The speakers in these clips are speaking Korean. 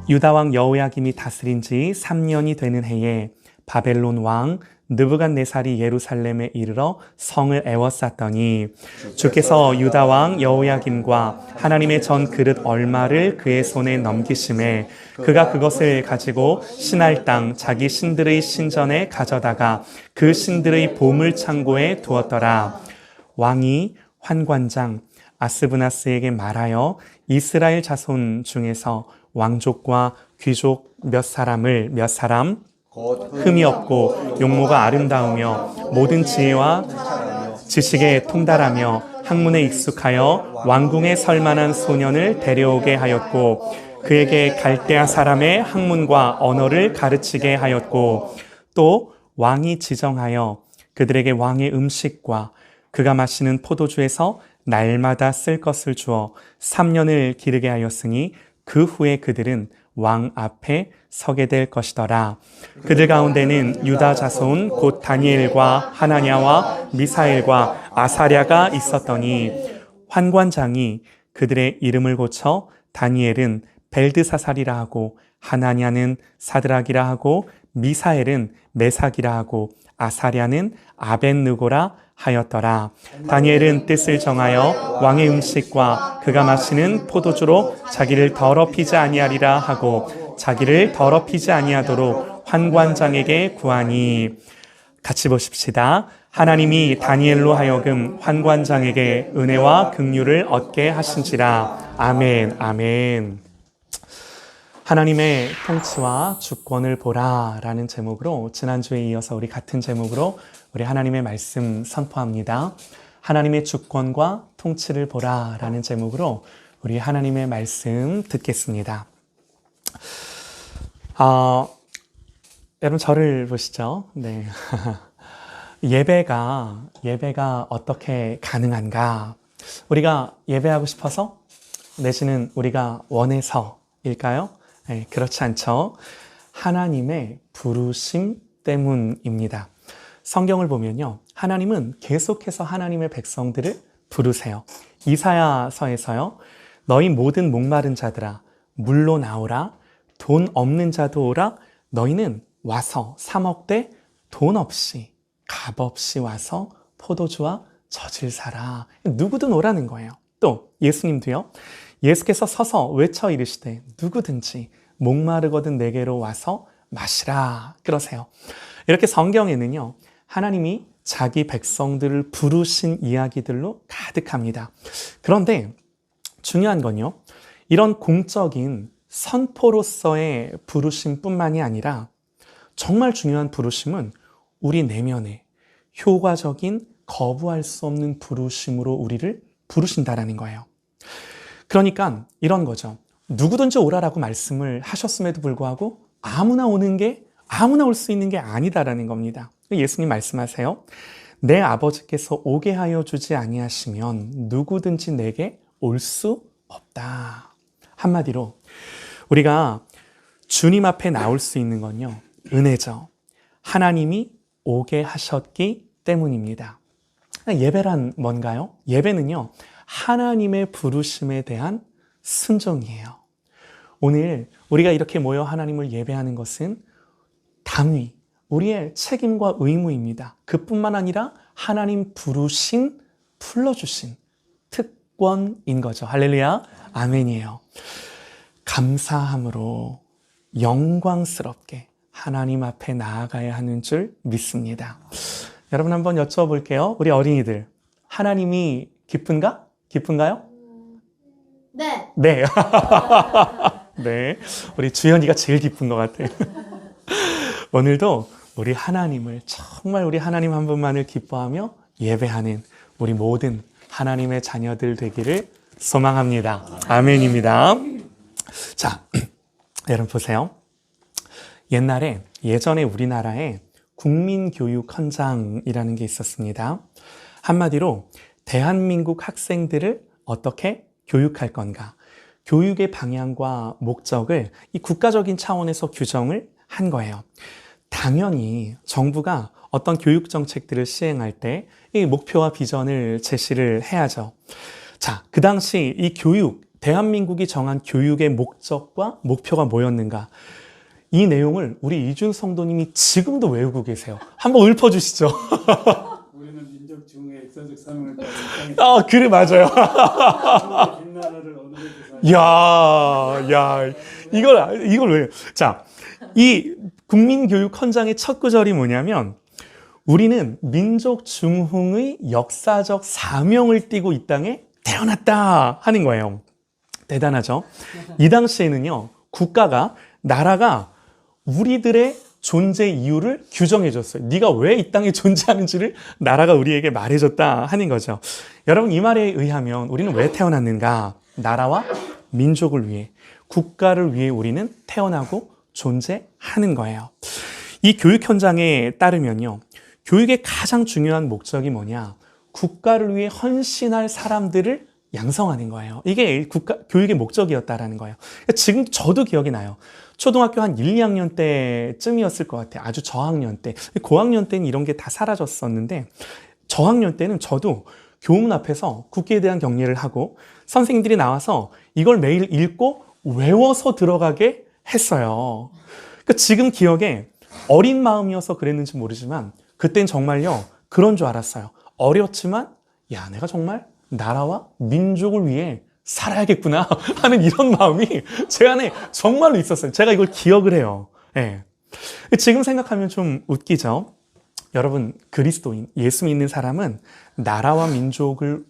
유다 왕 여호야김이 다스린 지 3년이 되는 해에 바벨론 왕 느부갓네살이 예루살렘에 이르러 성을 에워쌌더니 주께서 유다 왕 여호야김과 하나님의 전 그릇 얼마를 그의 손에 넘기심에 그가 그것을 가지고 신할 땅 자기 신들의 신전에 가져다가 그 신들의 보물 창고에 두었더라. 왕이 환관장 아스브나스에게 말하여 이스라엘 자손 중에서 왕족과 귀족 몇 사람 흠이 없고 용모가 아름다우며 모든 지혜와 지식에 통달하며 학문에 익숙하여 왕궁에 설만한 소년을 데려오게 하였고 그에게 갈대아 사람의 학문과 언어를 가르치게 하였고 또 왕이 지정하여 그들에게 왕의 음식과 그가 마시는 포도주에서 날마다 쓸 것을 주어 3년을 기르게 하였으니 그 후에 그들은 왕 앞에 서게 될 것이더라. 그들 가운데는 유다 자손 곧 다니엘과 하나냐와 미사엘과 아사랴가 있었더니 환관장이 그들의 이름을 고쳐 다니엘은 벨드사살이라 하고 하나냐는 사드락이라 하고 미사엘은 메삭이라 하고 아사랴는 아벳느고라 하였더라. 다니엘은 뜻을 정하여 왕의 음식과 그가 마시는 포도주로 자기를 더럽히지 아니하리라 하고 자기를 더럽히지 아니하도록 환관장에게 구하니. 같이 보십시다. 하나님이 다니엘로 하여금 환관장에게 은혜와 긍휼을 얻게 하신지라. 아멘, 아멘. 하나님의 통치와 주권을 보라 라는 제목으로 지난주에 이어서 우리 같은 제목으로 우리 하나님의 말씀 선포합니다. 하나님의 주권과 통치를 보라 라는 제목으로 우리 하나님의 말씀 듣겠습니다. 여러분 저를 보시죠. 네. 예배가 어떻게 가능한가? 우리가 예배하고 싶어서 내지는 우리가 원해서일까요? 네, 그렇지 않죠. 하나님의 부르심 때문입니다. 성경을 보면요. 하나님은 계속해서 하나님의 백성들을 부르세요. 이사야서에서요. 너희 모든 목마른 자들아 물로 나오라. 돈 없는 자도 오라. 너희는 와서 사 먹되 돈 없이 값 없이 와서 포도주와 젖을 사라. 누구든 오라는 거예요. 또 예수님도요. 예수께서 서서 외쳐 이르시되 누구든지 목마르거든 내게로 와서 마시라 그러세요. 이렇게 성경에는요. 하나님이 자기 백성들을 부르신 이야기들로 가득합니다. 그런데 중요한 건요. 이런 공적인 선포로서의 부르심뿐만이 아니라 정말 중요한 부르심은 우리 내면에 효과적인 거부할 수 없는 부르심으로 우리를 부르신다라는 거예요. 그러니까 이런 거죠. 누구든지 오라라고 말씀을 하셨음에도 불구하고 아무나 올 수 있는 게 아니다라는 겁니다. 예수님 말씀하세요. 내 아버지께서 오게 하여 주지 아니하시면 누구든지 내게 올 수 없다. 한마디로 우리가 주님 앞에 나올 수 있는 건요. 은혜죠. 하나님이 오게 하셨기 때문입니다. 예배란 뭔가요? 예배는요. 하나님의 부르심에 대한 순종이에요. 오늘 우리가 이렇게 모여 하나님을 예배하는 것은 당위, 우리의 책임과 의무입니다. 그뿐만 아니라 하나님 불러주신 특권인 거죠. 할렐루야, 아멘이에요. 감사함으로 영광스럽게 하나님 앞에 나아가야 하는 줄 믿습니다. 여러분 한번 여쭤볼게요. 우리 어린이들, 하나님이 기쁜가? 기쁜가요? 네. 네. 네. 우리 주연이가 제일 기쁜 것 같아요. 오늘도 우리 하나님을 정말 우리 하나님 한 분만을 기뻐하며 예배하는 우리 모든 하나님의 자녀들 되기를 소망합니다. 아멘입니다. 자, 여러분 보세요. 예전에 우리나라에 국민교육헌장이라는 게 있었습니다. 한마디로 대한민국 학생들을 어떻게 교육할 건가? 교육의 방향과 목적을 이 국가적인 차원에서 규정을 한 거예요. 당연히 정부가 어떤 교육 정책들을 시행할 때 이 목표와 비전을 제시를 해야죠. 자, 그 당시 이 교육 대한민국이 정한 교육의 목적과 목표가 뭐였는가? 이 내용을 우리 이준 성도님이 지금도 외우고 계세요. 한번 읊어주시죠. 우리는 민족 중의 역사적 사명을 가진 아, 그래, 맞아요. 땅에 빛나라를 얻는 야, 이걸 왜? 자, 이 국민교육 헌장의 첫 구절이 뭐냐면, 우리는 민족 중흥의 역사적 사명을 띠고 이 땅에 태어났다 하는 거예요. 대단하죠? 이 당시에는요, 나라가 우리들의 존재 이유를 규정해 줬어요. 네가 왜 이 땅에 존재하는지를 나라가 우리에게 말해줬다 하는 거죠. 여러분, 이 말에 의하면 우리는 왜 태어났는가? 나라와 민족을 위해, 국가를 위해 우리는 태어나고 존재하는 거예요. 이 교육 현장에 따르면요, 교육의 가장 중요한 목적이 뭐냐? 국가를 위해 헌신할 사람들을 양성하는 거예요. 이게 교육의 목적이었다라는 거예요. 지금 저도 기억이 나요. 초등학교 한 1, 2학년 때쯤이었을 것 같아요. 아주 저학년 때. 고학년 때는 이런 게 다 사라졌었는데, 저학년 때는 저도 교문 앞에서 국기에 대한 경례를 하고 선생님들이 나와서 이걸 매일 읽고 외워서 들어가게 했어요. 그러니까 지금 기억에 어린 마음이어서 그랬는지 모르지만 그땐 정말요, 그런 줄 알았어요. 어렸지만, 야, 내가 정말 나라와 민족을 위해 살아야겠구나 하는 이런 마음이 제 안에 정말로 있었어요. 제가 이걸 기억을 해요. 예. 지금 생각하면 좀 웃기죠? 여러분, 그리스도인, 예수 믿는 사람은 나라와 민족을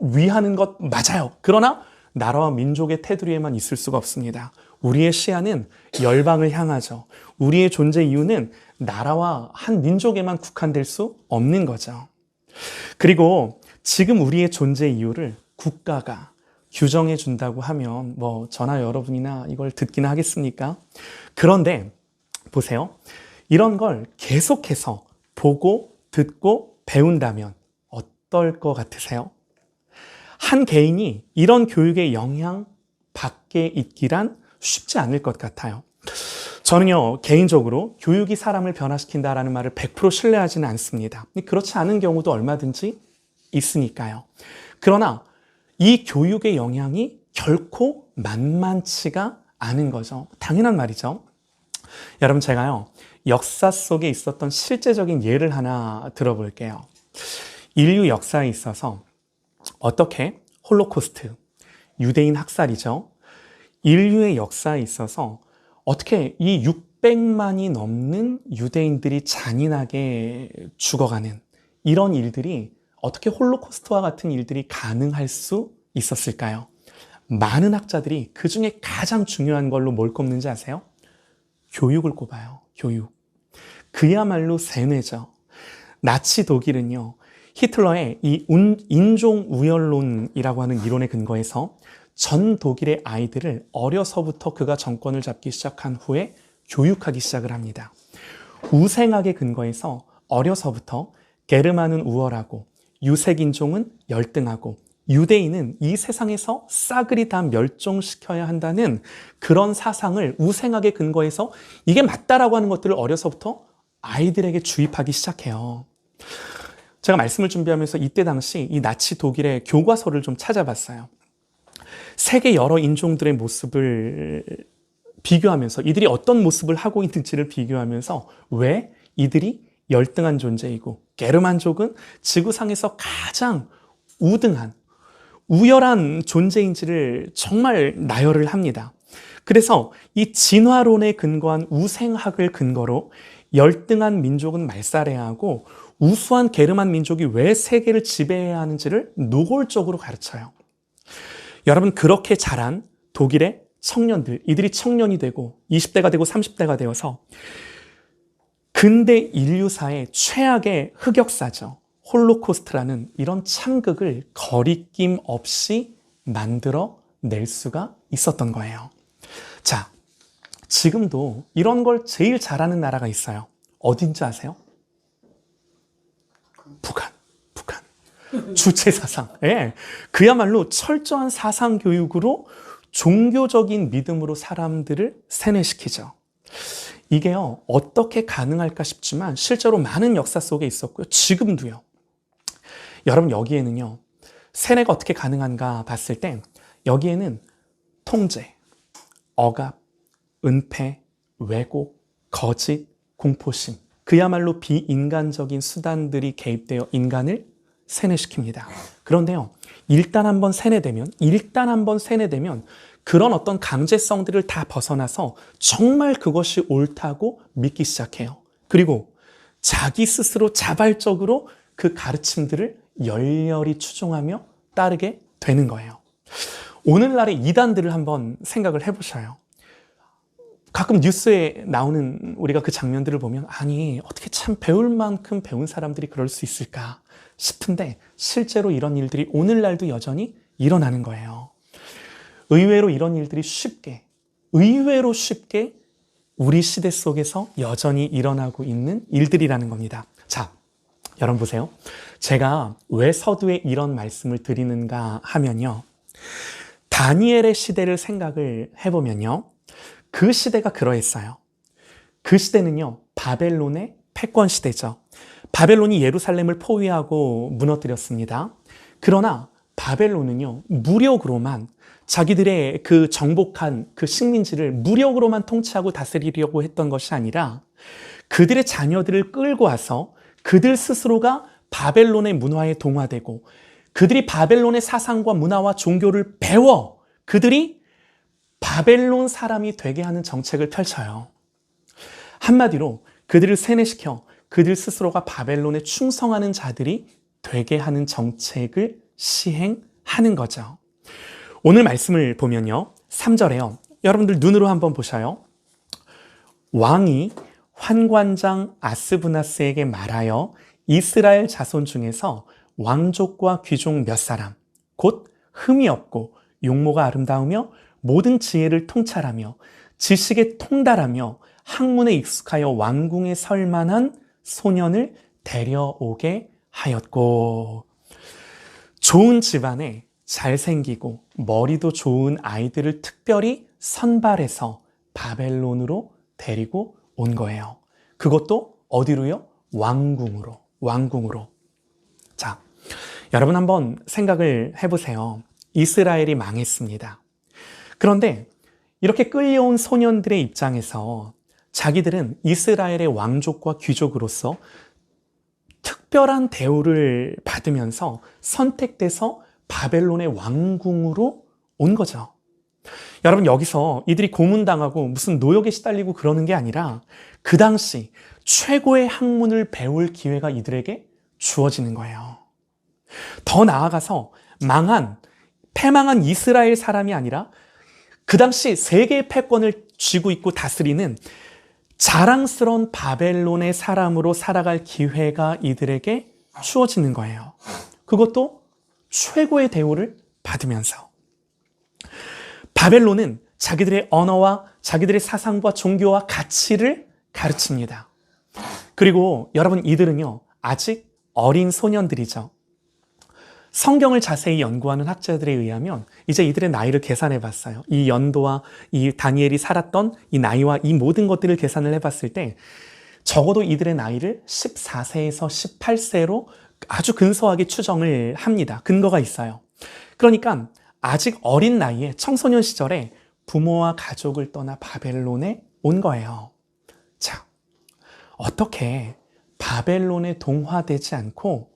위하는 것 맞아요. 그러나 나라와 민족의 테두리에만 있을 수가 없습니다. 우리의 시야는 열방을 향하죠. 우리의 존재 이유는 나라와 한 민족에만 국한될 수 없는 거죠. 그리고 지금 우리의 존재 이유를 국가가 규정해 준다고 하면 저나 여러분이나 이걸 듣기나 하겠습니까? 그런데 보세요. 이런 걸 계속해서 보고 듣고 배운다면 어떨 것 같으세요? 한 개인이 이런 교육의 영향 밖에 있기란 쉽지 않을 것 같아요. 저는요, 개인적으로 교육이 사람을 변화시킨다라는 말을 100% 신뢰하지는 않습니다. 그렇지 않은 경우도 얼마든지 있으니까요. 그러나 이 교육의 영향이 결코 만만치가 않은 거죠. 당연한 말이죠. 여러분, 제가요, 역사 속에 있었던 실제적인 예를 하나 들어볼게요. 인류 역사에 있어서 어떻게 홀로코스트, 유대인 학살이죠. 인류의 역사에 있어서 어떻게 이 600만이 넘는 유대인들이 잔인하게 죽어가는 이런 일들이 어떻게 홀로코스트와 같은 일들이 가능할 수 있었을까요? 많은 학자들이 그 중에 가장 중요한 걸로 뭘 꼽는지 아세요? 교육을 꼽아요. 교육. 그야말로 세뇌죠. 나치 독일은요, 히틀러의 이 인종 우열론이라고 하는 이론에 근거해서 전 독일의 아이들을 어려서부터 그가 정권을 잡기 시작한 후에 교육하기 시작을 합니다. 우생학에 근거해서 어려서부터 게르만은 우월하고 유색인종은 열등하고 유대인은 이 세상에서 싸그리 다 멸종시켜야 한다는 그런 사상을 우생학에 근거해서 이게 맞다라고 하는 것들을 어려서부터 아이들에게 주입하기 시작해요. 제가 말씀을 준비하면서 이때 당시 이 나치 독일의 교과서를 좀 찾아봤어요. 세계 여러 인종들의 모습을 비교하면서 이들이 어떤 모습을 하고 있는지를 비교하면서 왜 이들이 열등한 존재이고 게르만족은 지구상에서 가장 우등한 우열한 존재인지를 정말 나열을 합니다. 그래서 이 진화론에 근거한 우생학을 근거로 열등한 민족은 말살해야 하고 우수한 게르만 민족이 왜 세계를 지배해야 하는지를 노골적으로 가르쳐요. 여러분, 그렇게 자란 독일의 청년들, 이들이 청년이 되고 20대가 되고 30대가 되어서 근대 인류사의 최악의 흑역사죠. 홀로코스트라는 이런 참극을 거리낌 없이 만들어 낼 수가 있었던 거예요. 자, 지금도 이런 걸 제일 잘하는 나라가 있어요. 어딘지 아세요? 북한. 주체 사상. 예. 그야말로 철저한 사상 교육으로 종교적인 믿음으로 사람들을 세뇌시키죠. 이게요, 어떻게 가능할까 싶지만 실제로 많은 역사 속에 있었고요. 지금도요. 여러분, 여기에는요, 세뇌가 어떻게 가능한가 봤을 때 여기에는 통제, 억압, 은폐, 왜곡, 거짓, 공포심, 그야말로 비인간적인 수단들이 개입되어 인간을 세뇌시킵니다. 그런데요, 일단 한번 세뇌되면 그런 어떤 강제성들을 다 벗어나서 정말 그것이 옳다고 믿기 시작해요. 그리고 자기 스스로 자발적으로 그 가르침들을 열렬히 추종하며 따르게 되는 거예요. 오늘날의 이단들을 한번 생각을 해보셔요. 가끔 뉴스에 나오는 우리가 그 장면들을 보면 아니 어떻게 참 배울 만큼 배운 사람들이 그럴 수 있을까 싶은데 실제로 이런 일들이 오늘날도 여전히 일어나는 거예요. 의외로 이런 일들이 의외로 쉽게 우리 시대 속에서 여전히 일어나고 있는 일들이라는 겁니다. 자, 여러분 보세요. 제가 왜 서두에 이런 말씀을 드리는가 하면요. 다니엘의 시대를 생각을 해보면요. 그 시대가 그러했어요. 그 시대는요, 바벨론의 패권 시대죠. 바벨론이 예루살렘을 포위하고 무너뜨렸습니다. 그러나 바벨론은요, 무력으로만 자기들의 그 정복한 그 식민지를 무력으로만 통치하고 다스리려고 했던 것이 아니라 그들의 자녀들을 끌고 와서 그들 스스로가 바벨론의 문화에 동화되고 그들이 바벨론의 사상과 문화와 종교를 배워 그들이 바벨론 사람이 되게 하는 정책을 펼쳐요. 한마디로 그들을 세뇌시켜 그들 스스로가 바벨론에 충성하는 자들이 되게 하는 정책을 시행하는 거죠. 오늘 말씀을 보면요. 3절에요. 여러분들 눈으로 한번 보셔요. 왕이 환관장 아스브나스에게 말하여 이스라엘 자손 중에서 왕족과 귀족 몇 사람, 곧 흠이 없고 용모가 아름다우며 모든 지혜를 통찰하며 지식에 통달하며 학문에 익숙하여 왕궁에 설 만한 소년을 데려오게 하였고, 좋은 집안에 잘생기고 머리도 좋은 아이들을 특별히 선발해서 바벨론으로 데리고 온 거예요. 그것도 어디로요? 왕궁으로. 자, 여러분 한번 생각을 해보세요. 이스라엘이 망했습니다. 그런데 이렇게 끌려온 소년들의 입장에서 자기들은 이스라엘의 왕족과 귀족으로서 특별한 대우를 받으면서 선택돼서 바벨론의 왕궁으로 온 거죠. 여러분, 여기서 이들이 고문당하고 무슨 노역에 시달리고 그러는 게 아니라 그 당시 최고의 학문을 배울 기회가 이들에게 주어지는 거예요. 더 나아가서 패망한 이스라엘 사람이 아니라 그 당시 세계의 패권을 쥐고 있고 다스리는 자랑스러운 바벨론의 사람으로 살아갈 기회가 이들에게 주어지는 거예요. 그것도 최고의 대우를 받으면서. 바벨론은 자기들의 언어와 자기들의 사상과 종교와 가치를 가르칩니다. 그리고 여러분, 이들은요, 아직 어린 소년들이죠. 성경을 자세히 연구하는 학자들에 의하면 이제 이들의 나이를 계산해 봤어요. 이 연도와 이 다니엘이 살았던 이 나이와 이 모든 것들을 계산을 해봤을 때 적어도 이들의 나이를 14세에서 18세로 아주 근소하게 추정을 합니다. 근거가 있어요. 그러니까 아직 어린 나이에 청소년 시절에 부모와 가족을 떠나 바벨론에 온 거예요. 자, 어떻게 바벨론에 동화되지 않고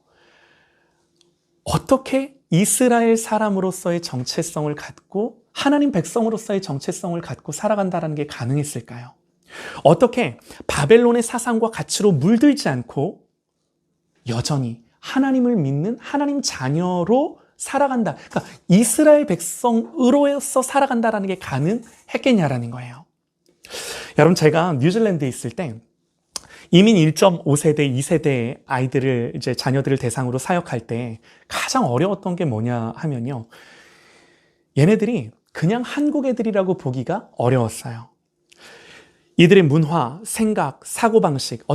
어떻게 이스라엘 사람으로서의 정체성을 갖고 하나님 백성으로서의 정체성을 갖고 살아간다는 게 가능했을까요? 어떻게 바벨론의 사상과 가치로 물들지 않고 여전히 하나님을 믿는 하나님 자녀로 살아간다. 그러니까 이스라엘 백성으로서 살아간다는 게 가능했겠냐라는 거예요. 여러분, 제가 뉴질랜드에 있을 때 이민 1.5세대, 2세대 아이들을 이제 자녀들을 대상으로 사역할 때 가장 어려웠던 게 뭐냐 하면요. 얘네들이 그냥 한국 애들이라고 보기가 어려웠어요. 이들의 문화, 생각, 사고방식,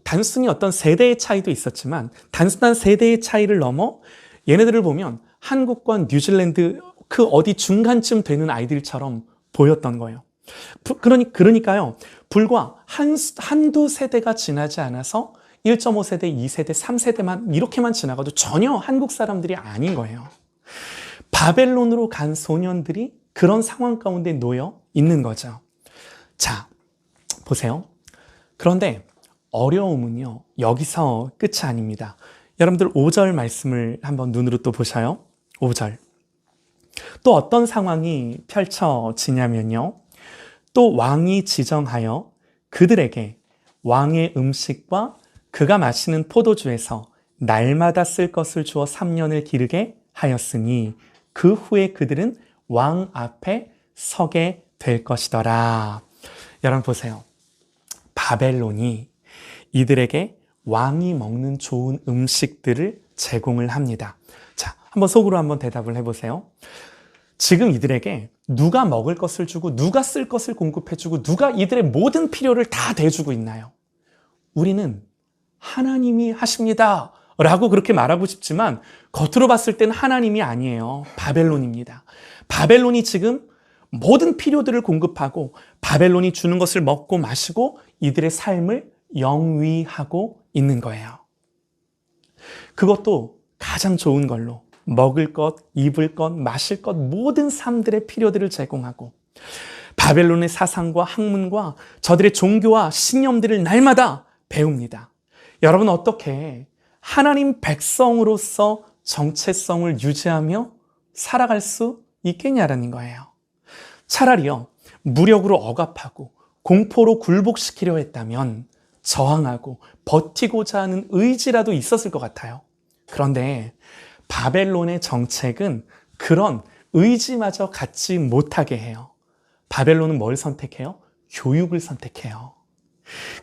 단순히 어떤 세대의 차이도 있었지만 단순한 세대의 차이를 넘어 얘네들을 보면 한국과 뉴질랜드 그 어디 중간쯤 되는 아이들처럼 보였던 거예요. 그러니까요, 불과 한두 세대가 지나지 않아서 1.5세대, 2세대, 3세대만 이렇게만 지나가도 전혀 한국 사람들이 아닌 거예요. 바벨론으로 간 소년들이 그런 상황 가운데 놓여 있는 거죠. 자, 보세요. 그런데 어려움은요, 여기서 끝이 아닙니다. 여러분들 5절 말씀을 한번 눈으로 또 보셔요. 5절. 또 어떤 상황이 펼쳐지냐면요. 또 왕이 지정하여 그들에게 왕의 음식과 그가 마시는 포도주에서 날마다 쓸 것을 주어 3년을 기르게 하였으니 그 후에 그들은 왕 앞에 서게 될 것이더라. 여러분 보세요. 바벨론이 이들에게 왕이 먹는 좋은 음식들을 제공을 합니다. 자, 한번 속으로 한번 대답을 해보세요. 지금 이들에게 누가 먹을 것을 주고 누가 쓸 것을 공급해주고 누가 이들의 모든 필요를 다 대주고 있나요? 우리는 하나님이 하십니다 라고 그렇게 말하고 싶지만 겉으로 봤을 때는 하나님이 아니에요. 바벨론입니다. 바벨론이 지금 모든 필요들을 공급하고 바벨론이 주는 것을 먹고 마시고 이들의 삶을 영위하고 있는 거예요. 그것도 가장 좋은 걸로 먹을 것, 입을 것, 마실 것 모든 삶들의 필요들을 제공하고 바벨론의 사상과 학문과 저들의 종교와 신념들을 날마다 배웁니다. 여러분 어떻게 하나님 백성으로서 정체성을 유지하며 살아갈 수 있겠냐라는 거예요. 차라리요, 무력으로 억압하고 공포로 굴복시키려 했다면 저항하고 버티고자 하는 의지라도 있었을 것 같아요. 그런데 바벨론의 정책은 그런 의지마저 갖지 못하게 해요. 바벨론은 뭘 선택해요? 교육을 선택해요.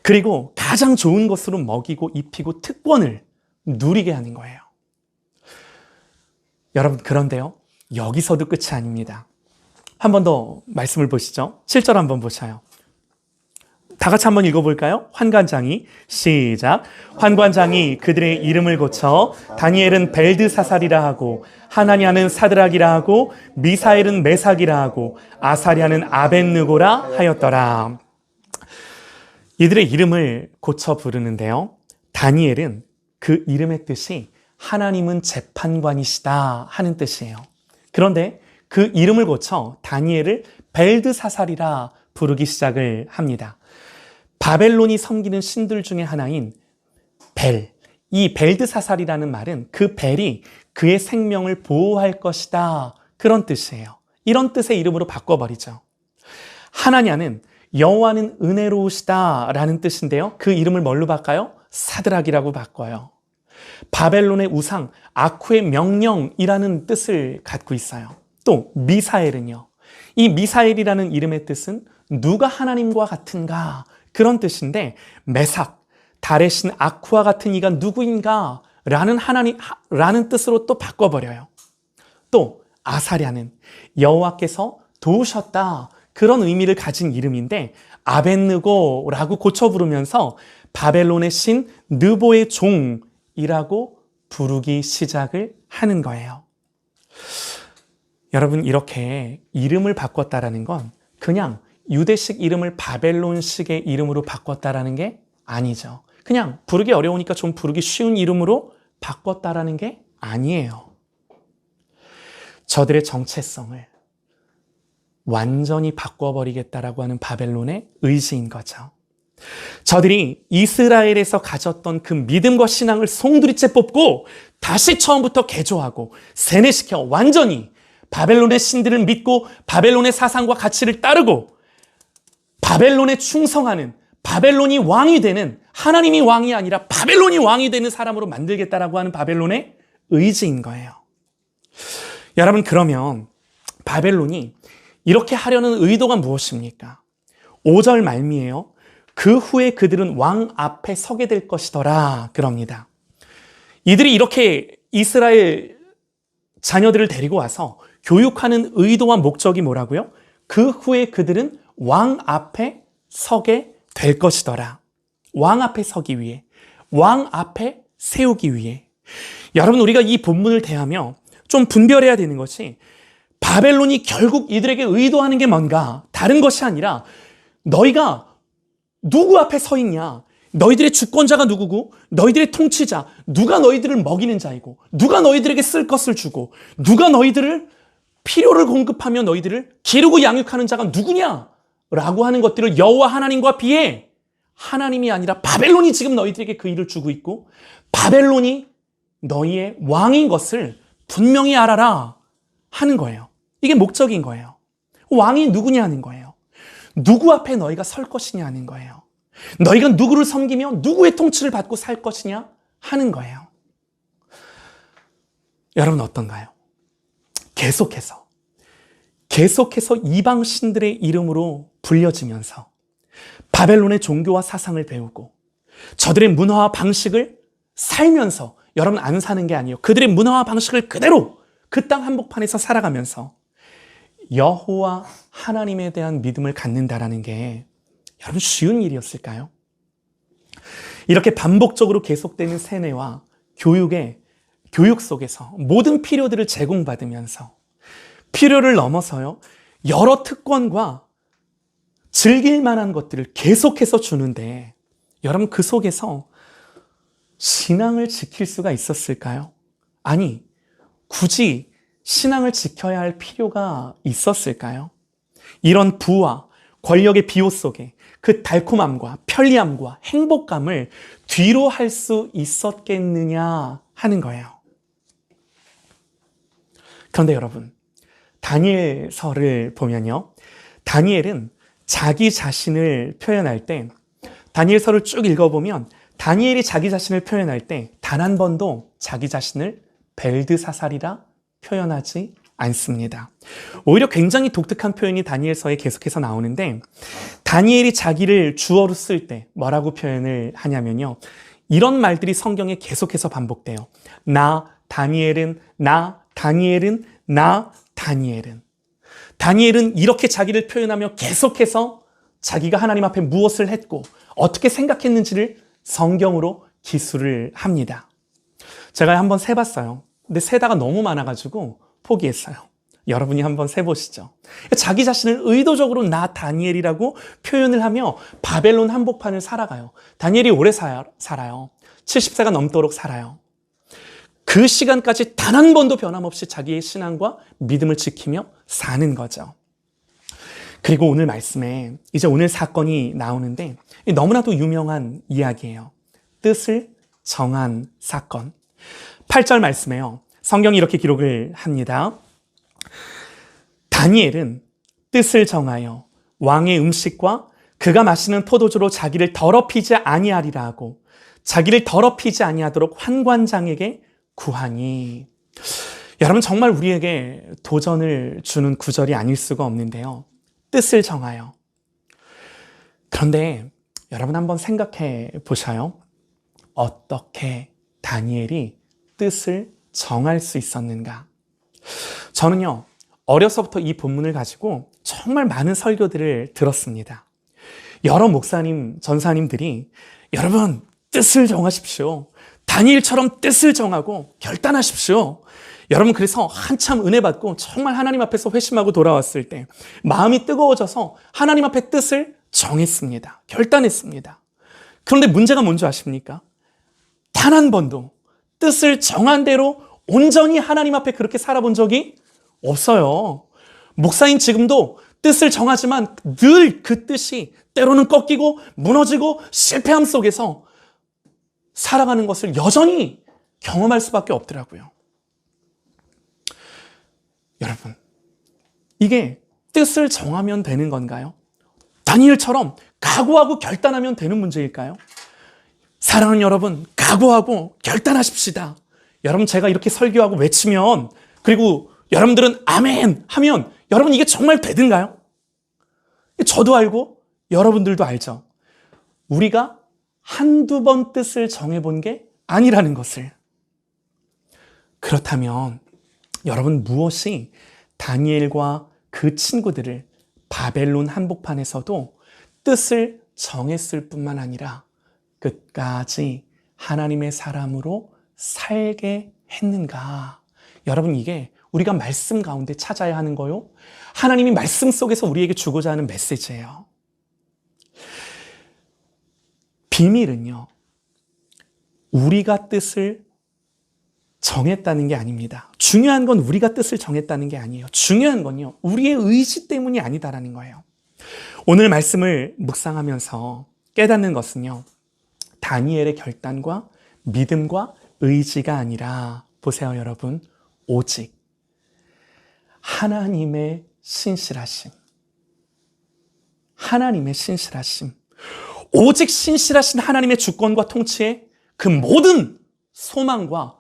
그리고 가장 좋은 것으로 먹이고 입히고 특권을 누리게 하는 거예요. 여러분, 그런데요, 여기서도 끝이 아닙니다. 한 번 더 말씀을 보시죠. 7절 한번 보셔요. 다 같이 한번 읽어볼까요? 환관장이 시작. 환관장이 그들의 이름을 고쳐 다니엘은 벨드사살이라 하고 하나니아는 사드락이라 하고 미사엘은 메삭이라 하고 아사리아는 아벳느고라 하였더라. 이들의 이름을 고쳐 부르는데요. 다니엘은 그 이름의 뜻이 하나님은 재판관이시다 하는 뜻이에요. 그런데 그 이름을 고쳐 다니엘을 벨드사살이라 부르기 시작을 합니다. 바벨론이 섬기는 신들 중에 하나인 벨, 이 벨드사살이라는 말은 그 벨이 그의 생명을 보호할 것이다 그런 뜻이에요. 이런 뜻의 이름으로 바꿔버리죠. 하나냐는 여호와는 은혜로우시다 라는 뜻인데요. 그 이름을 뭘로 바꿔요? 사드락이라고 바꿔요. 바벨론의 우상 아쿠의 명령이라는 뜻을 갖고 있어요. 또 미사엘은요. 이 미사엘이라는 이름의 뜻은 누가 하나님과 같은가 그런 뜻인데 메삭, 달의 신 아쿠와 같은 이가 누구인가 라는 뜻으로 또 바꿔버려요. 또 아사랴는 여호와께서 도우셨다 그런 의미를 가진 이름인데 아벳느고라고 고쳐 부르면서 바벨론의 신 느보의 종이라고 부르기 시작을 하는 거예요. 여러분, 이렇게 이름을 바꿨다라는 건 그냥 유대식 이름을 바벨론식의 이름으로 바꿨다라는 게 아니죠. 그냥 부르기 어려우니까 좀 부르기 쉬운 이름으로 바꿨다라는 게 아니에요. 저들의 정체성을 완전히 바꿔버리겠다라고 하는 바벨론의 의지인 거죠. 저들이 이스라엘에서 가졌던 그 믿음과 신앙을 송두리째 뽑고 다시 처음부터 개조하고 세뇌시켜 완전히 바벨론의 신들을 믿고 바벨론의 사상과 가치를 따르고 바벨론에 충성하는, 바벨론이 왕이 되는, 하나님이 왕이 아니라 바벨론이 왕이 되는 사람으로 만들겠다라고 하는 바벨론의 의지인 거예요. 여러분, 그러면 바벨론이 이렇게 하려는 의도가 무엇입니까? 5절 말미에요. 그 후에 그들은 왕 앞에 서게 될 것이더라 그럽니다. 이들이 이렇게 이스라엘 자녀들을 데리고 와서 교육하는 의도와 목적이 뭐라고요? 그 후에 그들은 왕 앞에 서게 될 것이더라. 왕 앞에 서기 위해, 왕 앞에 세우기 위해. 여러분, 우리가 이 본문을 대하며 좀 분별해야 되는 것이 바벨론이 결국 이들에게 의도하는 게 뭔가 다른 것이 아니라 너희가 누구 앞에 서 있냐? 너희들의 주권자가 누구고 너희들의 통치자, 누가 너희들을 먹이는 자이고 누가 너희들에게 쓸 것을 주고 누가 너희들을 필요를 공급하며 너희들을 기르고 양육하는 자가 누구냐? 라고 하는 것들을 여호와 하나님과 비해 하나님이 아니라 바벨론이 지금 너희들에게 그 일을 주고 있고 바벨론이 너희의 왕인 것을 분명히 알아라 하는 거예요. 이게 목적인 거예요. 왕이 누구냐 하는 거예요. 누구 앞에 너희가 설 것이냐 하는 거예요. 너희가 누구를 섬기며 누구의 통치를 받고 살 것이냐 하는 거예요. 여러분 어떤가요? 계속해서 이방 신들의 이름으로 불려지면서 바벨론의 종교와 사상을 배우고 저들의 문화와 방식을 살면서 여러분 안 사는 게 아니에요. 그들의 문화와 방식을 그대로 그 땅 한복판에서 살아가면서 여호와 하나님에 대한 믿음을 갖는다라는 게 여러분 쉬운 일이었을까요? 이렇게 반복적으로 계속되는 세뇌와 교육 속에서 모든 필요들을 제공받으면서 필요를 넘어서요 여러 특권과 즐길 만한 것들을 계속해서 주는데 여러분 그 속에서 신앙을 지킬 수가 있었을까요? 아니 굳이 신앙을 지켜야 할 필요가 있었을까요? 이런 부와 권력의 비호 속에 그 달콤함과 편리함과 행복감을 뒤로 할 수 있었겠느냐 하는 거예요. 그런데 여러분, 다니엘서를 보면요. 다니엘은 자기 자신을 표현할 때, 다니엘서를 쭉 읽어보면 다니엘이 자기 자신을 표현할 때 단 한 번도 자기 자신을 벨드사살이라 표현하지 않습니다. 오히려 굉장히 독특한 표현이 다니엘서에 계속해서 나오는데 다니엘이 자기를 주어로 쓸 때 뭐라고 표현을 하냐면요. 이런 말들이 성경에 계속해서 반복돼요. 나 다니엘은 다니엘은 이렇게 자기를 표현하며 계속해서 자기가 하나님 앞에 무엇을 했고 어떻게 생각했는지를 성경으로 기술을 합니다. 제가 한번 세봤어요. 근데 세다가 너무 많아가지고 포기했어요. 여러분이 한번 세보시죠. 자기 자신을 의도적으로 나 다니엘이라고 표현을 하며 바벨론 한복판을 살아가요. 다니엘이 오래 살아요. 70세가 넘도록 살아요. 그 시간까지 단 한 번도 변함없이 자기의 신앙과 믿음을 지키며 사는 거죠. 그리고 오늘 말씀에 이제 오늘 사건이 나오는데 너무나도 유명한 이야기예요. 뜻을 정한 사건. 8절 말씀에요. 성경이 이렇게 기록을 합니다. 다니엘은 뜻을 정하여 왕의 음식과 그가 마시는 포도주로 자기를 더럽히지 아니하리라 하고 자기를 더럽히지 아니하도록 환관장에게 구하니. 여러분 정말 우리에게 도전을 주는 구절이 아닐 수가 없는데요. 뜻을 정하여. 그런데 여러분 한번 생각해 보셔요. 어떻게 다니엘이 뜻을 정할 수 있었는가? 저는요, 어려서부터 이 본문을 가지고 정말 많은 설교들을 들었습니다. 여러 목사님, 전사님들이 여러분 뜻을 정하십시오. 다니엘처럼 뜻을 정하고 결단하십시오. 여러분 그래서 한참 은혜 받고 정말 하나님 앞에서 회심하고 돌아왔을 때 마음이 뜨거워져서 하나님 앞에 뜻을 정했습니다. 결단했습니다. 그런데 문제가 뭔지 아십니까? 단 한 번도 뜻을 정한 대로 온전히 하나님 앞에 그렇게 살아본 적이 없어요. 목사인 지금도 뜻을 정하지만 늘 그 뜻이 때로는 꺾이고 무너지고 실패함 속에서 살아가는 것을 여전히 경험할 수밖에 없더라고요. 여러분, 이게 뜻을 정하면 되는 건가요? 다니엘처럼 각오하고 결단하면 되는 문제일까요? 사랑하는 여러분, 각오하고 결단하십시다. 여러분 제가 이렇게 설교하고 외치면 그리고 여러분들은 아멘 하면 여러분 이게 정말 되든가요? 저도 알고 여러분들도 알죠. 우리가 한두 번 뜻을 정해본 게 아니라는 것을. 그렇다면 여러분 무엇이 다니엘과 그 친구들을 바벨론 한복판에서도 뜻을 정했을 뿐만 아니라 끝까지 하나님의 사람으로 살게 했는가? 여러분 이게 우리가 말씀 가운데 찾아야 하는 거요. 하나님이 말씀 속에서 우리에게 주고자 하는 메시지예요. 비밀은요. 우리가 뜻을 정했다는 게 아닙니다. 중요한 건 우리가 뜻을 정했다는 게 아니에요. 중요한 건요, 우리의 의지 때문이 아니다라는 거예요. 오늘 말씀을 묵상하면서 깨닫는 것은요, 다니엘의 결단과 믿음과 의지가 아니라, 보세요 여러분, 오직 하나님의 신실하심. 하나님의 신실하심. 오직 신실하신 하나님의 주권과 통치에 그 모든 소망과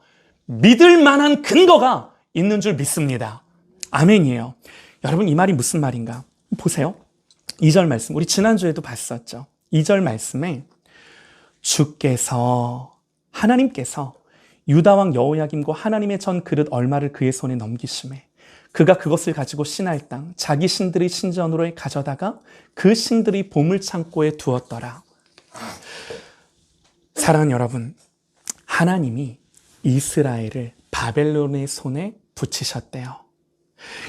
믿을 만한 근거가 있는 줄 믿습니다. 아멘이에요. 여러분, 이 말이 무슨 말인가? 보세요. 2절 말씀, 우리 지난주에도 봤었죠. 2절 말씀에 하나님께서 유다왕 여호야김과 하나님의 전 그릇 얼마를 그의 손에 넘기심에 그가 그것을 가지고 신할 땅 자기 신들의 신전으로 가져다가 그 신들의 보물 창고에 두었더라. 사랑하는 여러분, 하나님이 이스라엘을 바벨론의 손에 붙이셨대요.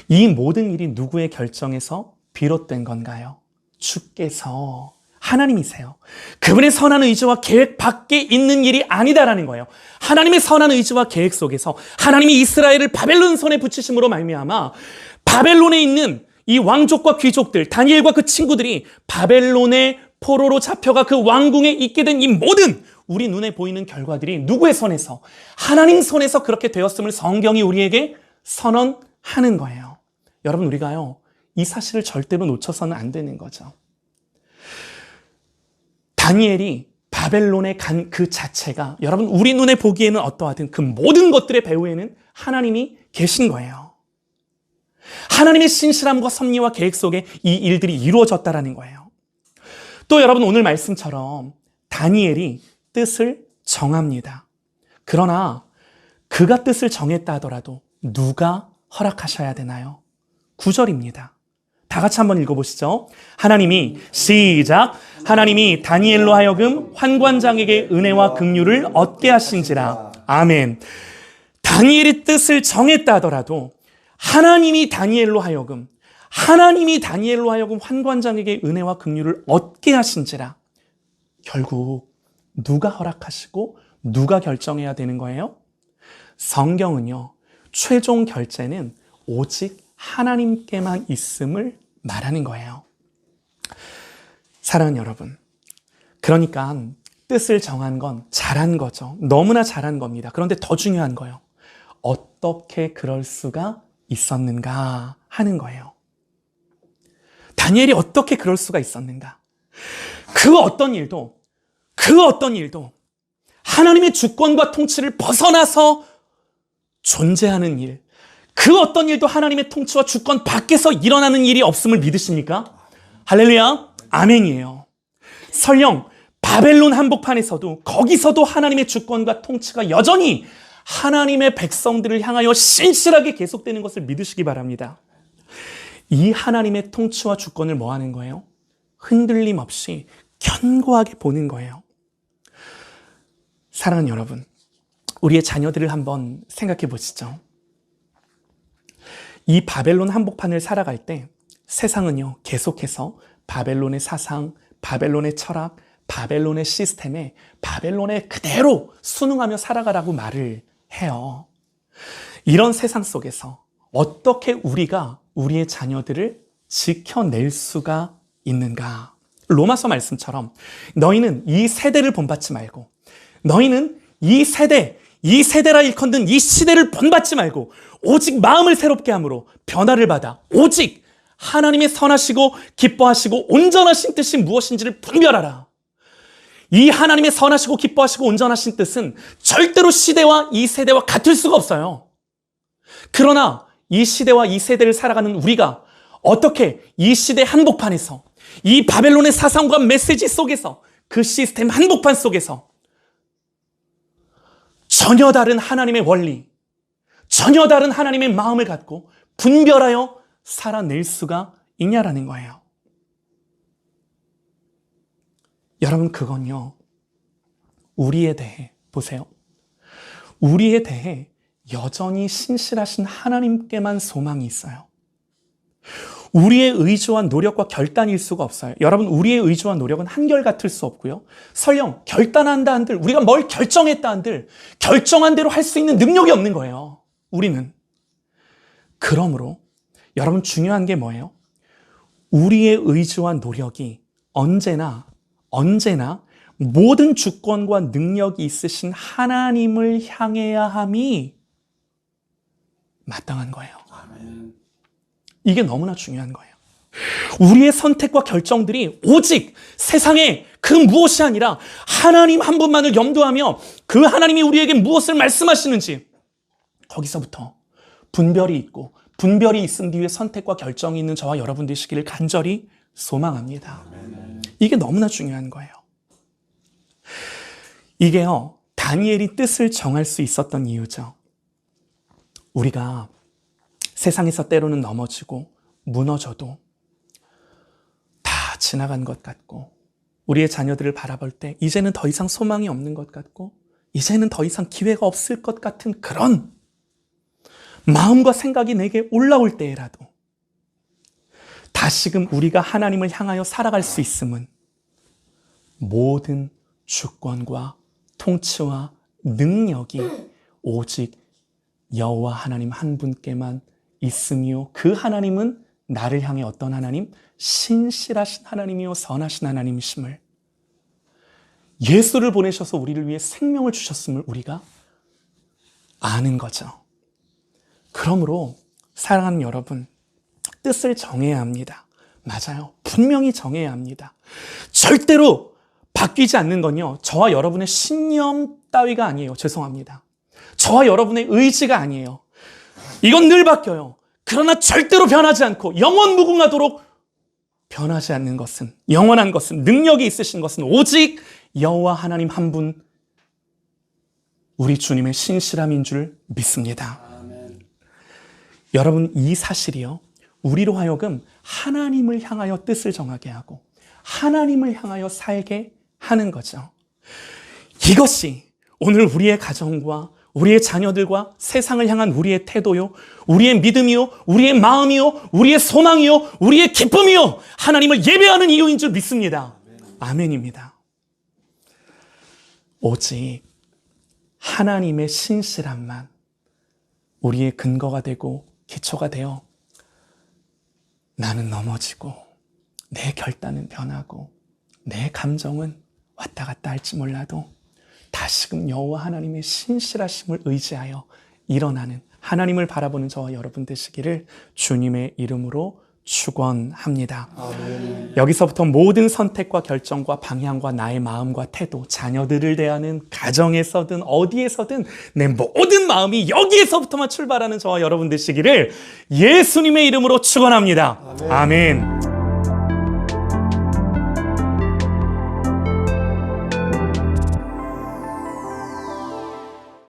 이 모든 일이 누구의 결정에서 비롯된 건가요? 주께서, 하나님이세요. 그분의 선한 의지와 계획 밖에 있는 일이 아니다라는 거예요. 하나님의 선한 의지와 계획 속에서 하나님이 이스라엘을 바벨론 손에 붙이심으로 말미암아 바벨론에 있는 이 왕족과 귀족들, 다니엘과 그 친구들이 바벨론의 포로로 잡혀가 그 왕궁에 있게 된 이 모든 우리 눈에 보이는 결과들이 누구의 손에서? 하나님 손에서 그렇게 되었음을 성경이 우리에게 선언하는 거예요. 여러분, 우리가요, 이 사실을 절대로 놓쳐서는 안 되는 거죠. 다니엘이 바벨론에 간 그 자체가, 여러분, 우리 눈에 보기에는 어떠하든 그 모든 것들의 배후에는 하나님이 계신 거예요. 하나님의 신실함과 섭리와 계획 속에 이 일들이 이루어졌다라는 거예요. 또 여러분, 오늘 말씀처럼 다니엘이 뜻을 정합니다. 그러나 그가 뜻을 정했다 하더라도 누가 허락하셔야 되나요? 9절입니다. 다 같이 한번 읽어보시죠. 하나님이, 시작. 하나님이 다니엘로 하여금 환관장에게 은혜와 긍휼을 얻게 하신지라. 아멘. 다니엘이 뜻을 정했다 하더라도 하나님이 다니엘로 하여금 환관장에게 은혜와 긍휼을 얻게 하신지라. 결국 누가 허락하시고 누가 결정해야 되는 거예요? 성경은요, 최종 결재는 오직 하나님께만 있음을 말하는 거예요. 사랑하는 여러분, 그러니까 뜻을 정한 건 잘한 거죠. 너무나 잘한 겁니다. 그런데 더 중요한 거예요. 어떻게 그럴 수가 있었는가 하는 거예요. 다니엘이 어떻게 그럴 수가 있었는가? 그 어떤 일도 하나님의 주권과 통치를 벗어나서 존재하는 일, 그 어떤 일도 하나님의 통치와 주권 밖에서 일어나는 일이 없음을 믿으십니까? 할렐루야, 아멘이에요. 설령 바벨론 한복판에서도, 거기서도 하나님의 주권과 통치가 여전히 하나님의 백성들을 향하여 신실하게 계속되는 것을 믿으시기 바랍니다. 이 하나님의 통치와 주권을 뭐 하는 거예요? 흔들림 없이 견고하게 보는 거예요. 사랑하는 여러분, 우리의 자녀들을 한번 생각해 보시죠. 이 바벨론 한복판을 살아갈 때 세상은요, 계속해서 바벨론의 사상, 바벨론의 철학, 바벨론의 시스템에 바벨론에 그대로 순응하며 살아가라고 말을 해요. 이런 세상 속에서 어떻게 우리가 우리의 자녀들을 지켜낼 수가 있는가? 로마서 말씀처럼 너희는 이 세대를 본받지 말고, 너희는 이 세대라 일컫는 이 시대를 본받지 말고 오직 마음을 새롭게 함으로 변화를 받아 오직 하나님의 선하시고 기뻐하시고 온전하신 뜻이 무엇인지를 분별하라. 이 하나님의 선하시고 기뻐하시고 온전하신 뜻은 절대로 시대와 이 세대와 같을 수가 없어요. 그러나 이 시대와 이 세대를 살아가는 우리가 어떻게 이 시대 한복판에서, 이 바벨론의 사상과 메시지 속에서, 그 시스템 한복판 속에서 전혀 다른 하나님의 원리, 전혀 다른 하나님의 마음을 갖고 분별하여 살아낼 수가 있냐라는 거예요. 여러분, 그건요, 우리에 대해 보세요. 우리에 대해 여전히 신실하신 하나님께만 소망이 있어요. 우리의 의지와 노력과 결단일 수가 없어요. 여러분, 우리의 의지와 노력은 한결같을 수 없고요. 설령 결단한다 한들, 우리가 뭘 결정했다 한들 결정한 대로 할 수 있는 능력이 없는 거예요. 우리는 그러므로 여러분 중요한 게 뭐예요? 우리의 의지와 노력이 언제나 모든 주권과 능력이 있으신 하나님을 향해야 함이 마땅한 거예요. 아멘. 이게 너무나 중요한 거예요. 우리의 선택과 결정들이 오직 세상의 그 무엇이 아니라 하나님 한 분만을 염두하며 그 하나님이 우리에게 무엇을 말씀하시는지 거기서부터 분별이 있고 분별이 있은 뒤에 선택과 결정이 있는 저와 여러분 되시기를 간절히 소망합니다. 이게 너무나 중요한 거예요. 이게요, 다니엘이 뜻을 정할 수 있었던 이유죠. 우리가 세상에서 때로는 넘어지고 무너져도 다 지나간 것 같고 우리의 자녀들을 바라볼 때 이제는 더 이상 소망이 없는 것 같고 이제는 더 이상 기회가 없을 것 같은 그런 마음과 생각이 내게 올라올 때에라도 다시금 우리가 하나님을 향하여 살아갈 수 있음은 모든 주권과 통치와 능력이 오직 여호와 하나님 한 분께만 있으며 그 하나님은 나를 향해 어떤 하나님? 신실하신 하나님이요 선하신 하나님이심을 예수를 보내셔서 우리를 위해 생명을 주셨음을 우리가 아는 거죠. 그러므로 사랑하는 여러분, 뜻을 정해야 합니다. 맞아요. 분명히 정해야 합니다. 절대로 바뀌지 않는 건요, 저와 여러분의 신념 따위가 아니에요. 죄송합니다. 저와 여러분의 의지가 아니에요. 이건 늘 바뀌어요. 그러나 절대로 변하지 않고 영원 무궁하도록 변하지 않는 것은, 영원한 것은, 능력이 있으신 것은 오직 여호와 하나님 한 분, 우리 주님의 신실함인 줄 믿습니다. 아멘. 여러분, 이 사실이요, 우리로 하여금 하나님을 향하여 뜻을 정하게 하고 하나님을 향하여 살게 하는 거죠. 이것이 오늘 우리의 가정과 우리의 자녀들과 세상을 향한 우리의 태도요, 우리의 믿음이요, 우리의 마음이요, 우리의 소망이요, 우리의 기쁨이요, 하나님을 예배하는 이유인 줄 믿습니다. 아멘입니다. 오직 하나님의 신실함만 우리의 근거가 되고 기초가 되어 나는 넘어지고 내 결단은 변하고 내 감정은 왔다 갔다 할지 몰라도 다시금 여호와 하나님의 신실하심을 의지하여 일어나는 하나님을 바라보는 저와 여러분 되시기를 주님의 이름으로 축원합니다. 아멘. 여기서부터 모든 선택과 결정과 방향과 나의 마음과 태도, 자녀들을 대하는 가정에서든 어디에서든 내 모든 마음이 여기에서부터만 출발하는 저와 여러분 되시기를 예수님의 이름으로 축원합니다. 아멘.